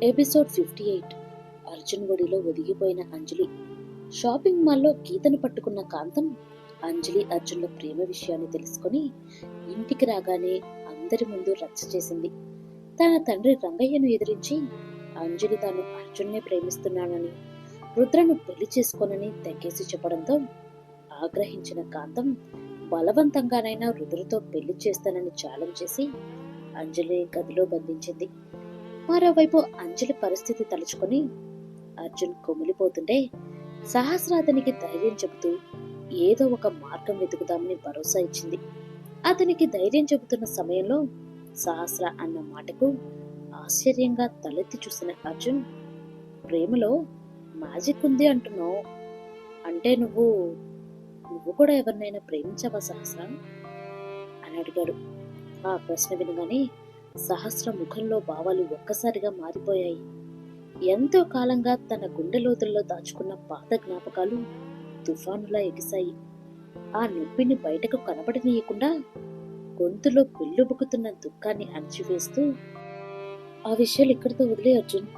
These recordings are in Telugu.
ఎపిసోడ్ 58. అర్జున్ ఒడిలో ఒదిగిపోయిన అంజలి. షాపింగ్ మాల్లో గీతను పట్టుకున్న కాంతం అంజలి అర్జున్ల ప్రేమ విషయాన్ని తెలుసుకొని ఇంటికి రాగానే అందరి ముందు రచ్చ చేసింది. తన తండ్రి రంగయ్యను ఎదిరించి అంజలి తాను అర్జున్నే ప్రేమిస్తున్నానని, రుద్రను పెళ్లి చేసుకోనని తెగేసి చెప్పడంతో ఆగ్రహించిన కాంతం బలవంతంగానైనా రుద్రతో పెళ్లి చేస్తానని ఛాలెంజ్ చేసి అంజలి గదిలో బంధించింది. మరోవైపు అంజలి పరిస్థితి తలుచుకొని అర్జున్ కుమిలిపోతుంటే సహస్ర అతనికి ధైర్యం చెబుతూ ఏదో ఒక మార్గం వెతుకుదామని భరోసా ఇచ్చింది. అతనికి ధైర్యం చెబుతున్న సమయంలో సహస్ర అన్న మాటకు ఆశ్చర్యంగా తలెత్తి చూసిన అర్జున్, ప్రేమలో మ్యాజిక్ ఉంది అంటున్నావు, అంటే నువ్వు నువ్వు కూడా ఎవరినైనా ప్రేమించావా సహస్ర అని అడిగాడు. ఆ ప్రశ్న వినగానే సహస్ర ముఖంలో భావాలు ఒక్కసారిగా మారిపోయాయి. ఎంతో కాలంగా తన గుండె లోతుల్లో దాచుకున్న పాత జ్ఞాపకాలు తుఫానులా ఎగిశాయి. ఆ నొప్పిని బయటకు కనబడనీయకుండా గొంతులో పెళ్ళుబుకుతున్న దుఃఖాన్ని అణచివేస్తూ, ఆ విషయాలు ఇక్కడితో వదిలే అర్జున్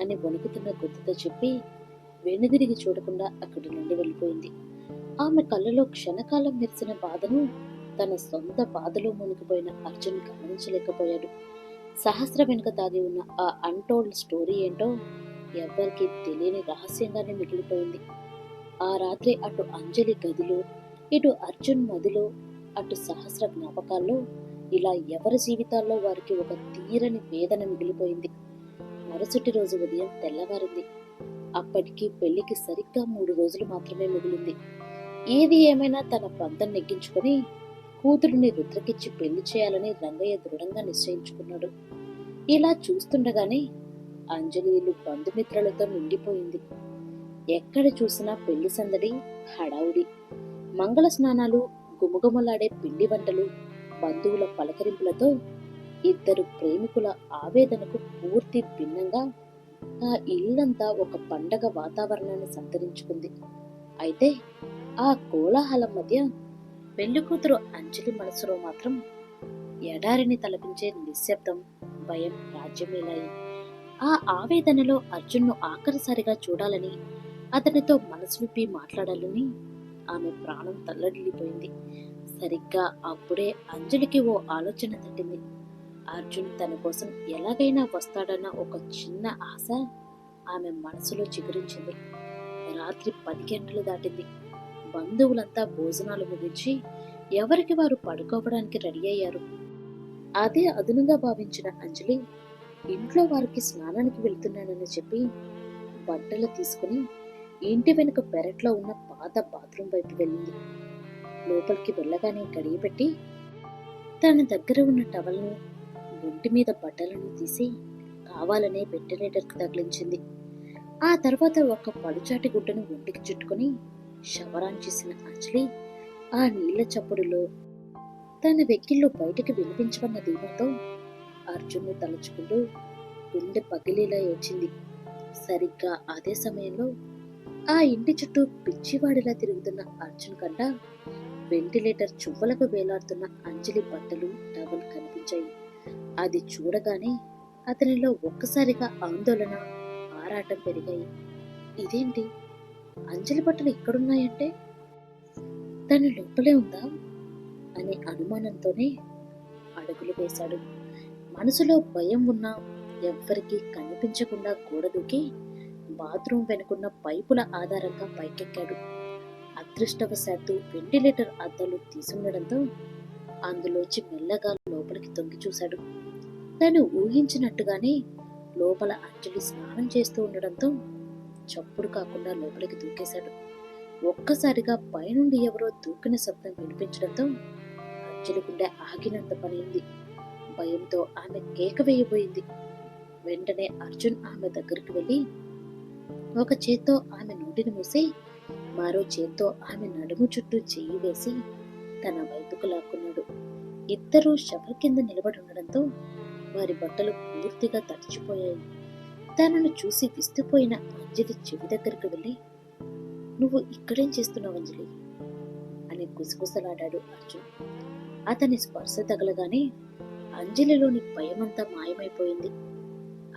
అని వణుకుతున్న గొంతుతో చెప్పి వెనుదిరిగి చూడకుండా అక్కడి నుండి వెళ్ళిపోయింది. ఆమె కళ్ళలో క్షణకాలం మెరిసిన బాధను తన సొంత బాధలో మునిగిపోయిన అర్జున్ గమనించలేకపోయాడు. సహస్ర వెనుక దాగి ఉన్న ఆ అన్టోల్డ్ స్టోరీ ఏంటో ఎవ్వరికీ తెలియని రహస్యంగానే మిగిలిపోయింది. ఆ రాత్రి అటు అంజలి గదిలో, ఇటు అర్జున్ మదిలో, అటు సహస్ర జ్ఞాపకాల్లో ఇలా ఎవరి జీవితాల్లో వారికి ఒక తీరని వేదన మిగిలిపోయింది. మరుసటి రోజు ఉదయం తెల్లవారింది. అప్పటికి పెళ్లికి సరిగ్గా 3 రోజులు మాత్రమే మిగిలింది. ఏది ఏమైనా తన పంతం నెగ్గించుకొని కూతురుని రుద్రకిచ్చి పెళ్లి చేయాలని రంగయ్య దృఢంగా నిశ్చయించుకున్నాడు. ఇలా చూస్తుండగానే అంజలి ఇల్లు బంధుమిత్రులతో నిండిపోయింది. ఎక్కడ చూసినా పెళ్లి సందడి, హడావుడి, మంగళ స్నానాలు, గుమగుమలాడే పిండి వంటలు, బంధువుల పలకరింపులతో ఇద్దరు ప్రేమికుల ఆవేదనకు పూర్తి భిన్నంగా ఆ ఇల్లంతా ఒక పండగ వాతావరణాన్ని సంతరించుకుంది. అయితే ఆ కోలాహలం మధ్య పెళ్లికూతురు అంజలి మనసులో మాత్రం ఎడారిని తలపించే నిశ్శబ్దం, భయం రాజ్యమేలాయి. ఆ ఆవేదనలో అర్జున్ను ఆఖరిసారిగా చూడాలని, అతనితో మనసు విప్పి మాట్లాడాలని ఆమె ప్రాణం తల్లడిల్లిపోయింది. సరిగ్గా అప్పుడే అంజలికి ఓ ఆలోచన తట్టింది. అర్జున్ తన కోసం ఎలాగైనా వస్తాడన్న ఒక చిన్న ఆశ ఆమె మనసులో చిగురించింది. రాత్రి 10 గంటలు దాటింది. బంధువులంతా భోజనాలు ముగించి ఎవరికి వారు పడుకోవడానికి రెడీ అయ్యారు. అదే అదునుగా భావించిన అంజలి ఇంట్లో వారికి స్నానానికి వెళ్తున్నానని చెప్పి బట్టలు తీసుకుని ఇంటి వెనుక పెరట్లో ఉన్న పాత బాత్రూం వైపు వెళ్ళింది. లోపలికి వెళ్ళగానే గడియపెట్టి తన దగ్గర ఉన్న టవల్ను, ఒంటి మీద బట్టలను తీసి కావాలనే వెంటిలేటర్కి తగిలించింది. ఆ తర్వాత ఒక పలుచాటి గుడ్డను ఒంటికి చుట్టుకుని శవరాన్ చేసిన అంజలి ఆ నీళ్ల చప్పుడులో తన వెక్కిళ్ళు బయటికి వినిపించవన్న ధీమాతో అర్జున్ను తలుచుకుంటూ గుండె పగిలిలా ఏడ్చింది. సరిగ్గా అదే సమయంలో ఆ ఇంటి చుట్టూ పిచ్చివాడిలా తిరుగుతున్న అర్జున్ కంట వెంటిలేటర్ చువ్వలకు వేలాడుతున్న అంజలి బట్టలు, టవల్ కనిపించాయి. అది చూడగానే అతనిలో ఒక్కసారిగా ఆందోళన, ఆరాటం పెరిగాయి. ఇదేంటి, అంజలి బట్టలు ఇక్కడున్నాయంటే తను లోపలే ఉందా అనే అనుమానంతోనే అడుగులు వేశాడు. మనసులో భయం ఉన్నా ఎవ్వరికీ కనిపించకుండా గోడ దూకి బాత్రూం వెనుకున్న పైపుల ఆధారంగా పైకెక్కాడు. అదృష్టవశాత్తు వెంటిలేటర్ అద్దాలు తీసుండడంతో అందులోంచి మెల్లగా లోపలికి తొంగి చూశాడు. తను ఊహించినట్టుగానే లోపల అంజలి స్నానం చేస్తూ ఉండడంతో చప్పుడు కాకుండా లోపలికి దూకేశాడు. ఒక్కసారిగా పైనుండి ఎవరో దూకిన శబ్దం వినిపించడంతో అంజలి గుండె ఆగినంత పనింది. భయంతో ఆమె కేక వేయబోయింది. వెంటనే అర్జున్ ఆమె దగ్గరికి వెళ్ళి ఒక చేత్తో ఆమె నోటిని మూసి మరో చేత్తో ఆమె నడుము చుట్టూ చెయ్యి వేసి తన వైపుకు లాక్కున్నాడు. ఇద్దరూ శవం కింద నిలబడి ఉండడంతో వారి బట్టలు పూర్తిగా తడిచిపోయాయి. తనను చూసి విస్తుపోయిన అంజలి చెవి దగ్గరికి వెళ్ళి, నువ్వు ఇక్కడేం చేస్తున్నావు అంజలి అని గుసగుసలాడాడు అర్జున్. అతని స్పర్శ తగలగానే అంజలిలోని భయమంతా మాయమైపోయింది.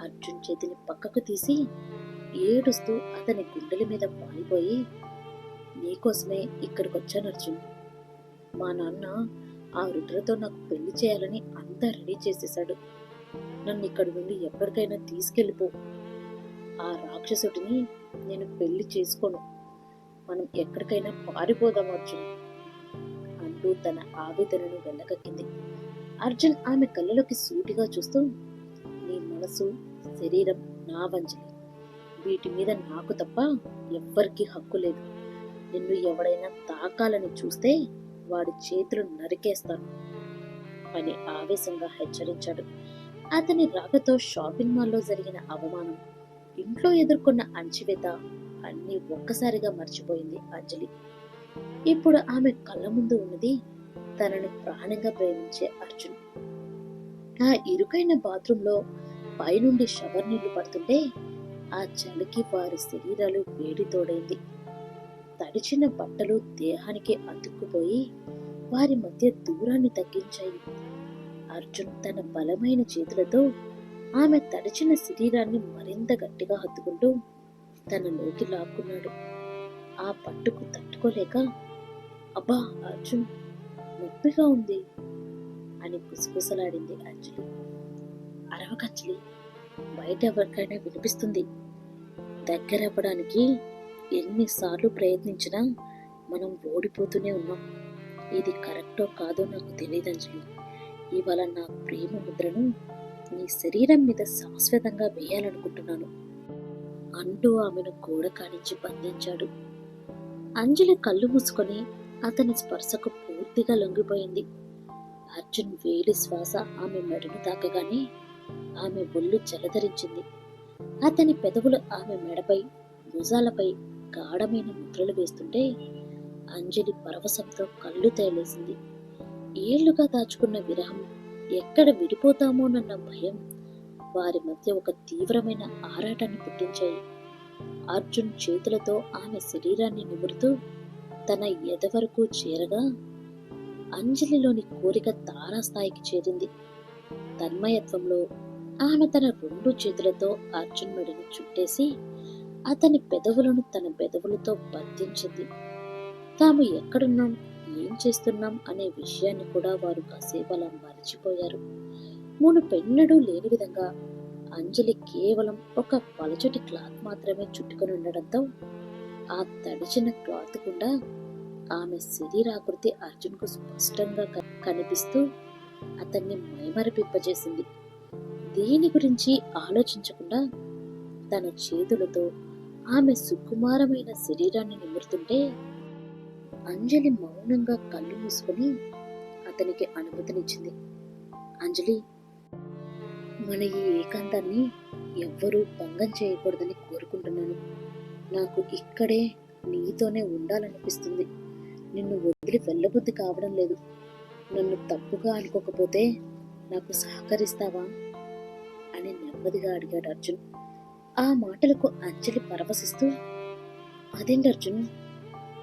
అర్జున్ చేతిని పక్కకు తీసి ఏడుస్తూ అతని గుండెల మీద వాలిపోయి, నీకోసమే ఇక్కడికొచ్చాను అర్జున్. మా నాన్న ఆ రుద్రతో నాకు పెళ్లి చేయాలని అంతా రెడీ చేసేశాడు. నన్ను ఇక్కడి నుండి ఎక్కడికైనా తీసుకెళ్ళిపో. ఆ రాక్షసుడిని నేను పెళ్లి చేసుకోను. మనం ఎక్కడికైనా పారిపోదాం అర్జున్ అంటూ తన ఆవేదనను వెళ్ళగక్కింది. అర్జున్ ఆమె కళ్ళలోకి సూటిగా చూస్తూ, నీ మనసు, శరీరం నా వంజలి. వీటి మీద నాకు తప్ప ఎవ్వరికీ హక్కు లేదు. నిన్ను ఎవడైనా తాకాలని చూస్తే వాడి చేతులు నరికేస్తాను అని ఆవేశంగా హెచ్చరించాడు. అతని రాకతో షాపింగ్ మాల్లో జరిగిన అవమానం, ఇంట్లో ఎదుర్కొన్న అణచివేత అన్నీ ఒక్కసారిగా మర్చిపోయింది అంజలి. ఇప్పుడు ఆమె కళ్ళ ముందు ఉన్నది తనని ప్రాణంగా ప్రేమించే అర్జున్. ఆ ఇరుకైన బాత్రూంలో పైనుండి షవర్ నీళ్లు పడుతుంటే ఆ చలికి వారి శరీరాలు వేడి తోడైంది. తడిచిన బట్టలు దేహానికి అతుక్కుపోయి వారి మధ్య దూరాన్ని తగ్గించాయి. అర్జున్ తన బలమైన చేతులతో ఆమె తడిచిన శరీరాన్ని మరింత గట్టిగా హత్తుకుంటూ తనలోకి లాక్కున్నాడు. ఆ పట్టుకు తట్టుకోలేక, అబ్బా అర్జున్, నొప్పిగా ఉంది అని గుసగుసలాడింది అంజలి. అరవకంజలి, బయట ఎవరికైనా వినిపిస్తుంది. దగ్గరవ్వడానికి ఎన్నిసార్లు ప్రయత్నించినా మనం ఓడిపోతూనే ఉన్నాం. ఇది కరెక్టో కాదో నాకు తెలియదు అంజలి. ఇవాళ నా ప్రేమ ముద్రను నీ శరీరం మీద శాశ్వతంగా వేయాలనుకుంటున్నాను అంటూ ఆమెను గోడ కానించి బంధించాడు. అంజలి కళ్ళు మూసుకొని అతని స్పర్శకు పూర్తిగా లొంగిపోయింది. అర్జున్ వేడి శ్వాస ఆమె మెడను తాకగానే ఆమె ఒళ్ళు జలధరించింది. అతని పెదవులు ఆమె మెడపై, భుజాలపై గాఢమైన ముద్రలు వేస్తుంటే అంజలి పరవశంతో కళ్ళు తేలేసింది. ఏళ్లుగా దాచుకున్న విరహం, ఎక్కడ విడిపోతామోనన్న భయం వారి మధ్య ఒక తీవ్రమైన ఆరాటాన్ని పుట్టించాయి. అర్జున్ చేతులతో ఆమె శరీరాన్ని నిమురుతూ తన ఎద వరకు చేరగా అంజలిలోని కోరిక తారాస్థాయికి చేరింది. తన్మయత్వంలో ఆమె తన 2 చేతులతో అర్జున్ మెడను చుట్టేసి అతని పెదవులను తన పెదవులతో బంధించింది. తాము ఎక్కడున్నాం, ఏం చేస్తున్నాం అనే విషయాన్ని కూడా వారు కాసేపు అలా మరచిపోయారు. మునుపెన్నడూ లేని విధంగా అంజలి కేవలం ఒక పలచటి క్లాత్ మాత్రమే చుట్టుకొని ఉండడంతో ఆ తడిచిన క్లాత్ గుండా ఆమె శరీరాకృతి అర్జున్కు స్పష్టంగా కనిపిస్తూ అతన్ని మైమరపింపజేసింది. దీని గురించి ఆలోచించకుండా తన చేతులతో ఆమె సుకుమారమైన శరీరాన్ని నిమురుతుంటే అంజలి మౌనంగా కళ్ళు మూసుకొని అతనికి అనుమతినిచ్చింది. అంజలి, మన ఈ ఏకాంతాన్ని ఎవ్వరూ భంగం చేయకూడదని కోరుకుంటున్నాను. నాకు ఇక్కడే నీతోనే ఉండాలనిపిస్తుంది. నిన్ను వదిలి వెళ్ళబుద్ధి కావడం లేదు. నన్ను తప్పుగా అనుకోకపోతే నాకు సహకరిస్తావా అని నెమ్మదిగా అడిగాడు అర్జున్. ఆ మాటలకు అంజలి పరవశిస్తూ, అదేంటి అర్జున్,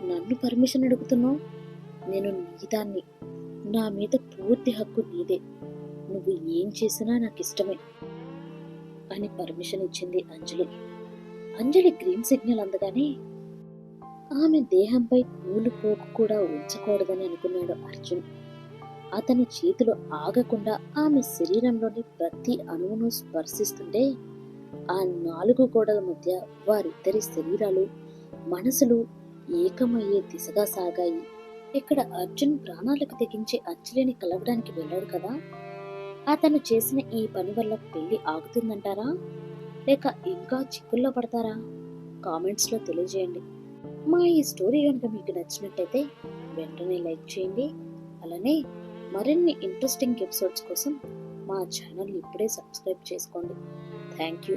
నన్ను పర్మిషన్ అడుగుతున్నావు? నేను నీదాన్ని. నా మీద పూర్తి హక్కు నీదే. నువ్వు ఏం చేసినా నాకు ఇష్టమే అని పర్మిషన్ ఇచ్చింది అంజలి. అంజలి గ్రీన్ సిగ్నల్ అందగానే ఆమె దేహంపై కూలు పోకు కూడా ఉంచకూడదని అనుకున్నాడు అర్జున్. అతని చేతులు ఆగకుండా ఆమె శరీరంలోని ప్రతి అణువును స్పర్శిస్తుంటే ఆ 4 గోడల మధ్య వారిద్దరి శరీరాలు, మనసులు ఏకమయ్యే దిశగా సాగాయి. ఇక్కడ అర్జున్ ప్రాణాలకు తెగించి అంజలిని కలవడానికి వెళ్ళాడు కదా. అతను చేసిన ఈ పని వల్ల పెళ్లి ఆగుతుందంటారా, లేక ఇంకా చిక్కుల్లో పడతారా? కామెంట్స్ లో తెలియజేయండి. మా ఈ స్టోరీ కనుక మీకు నచ్చినట్టయితే వెంటనే లైక్ చేయండి. అలానే మరిన్ని ఇంట్రెస్టింగ్ ఎపిసోడ్స్ కోసం మా ఛానల్ ఇప్పుడే సబ్స్క్రైబ్ చేసుకోండి. Thank you.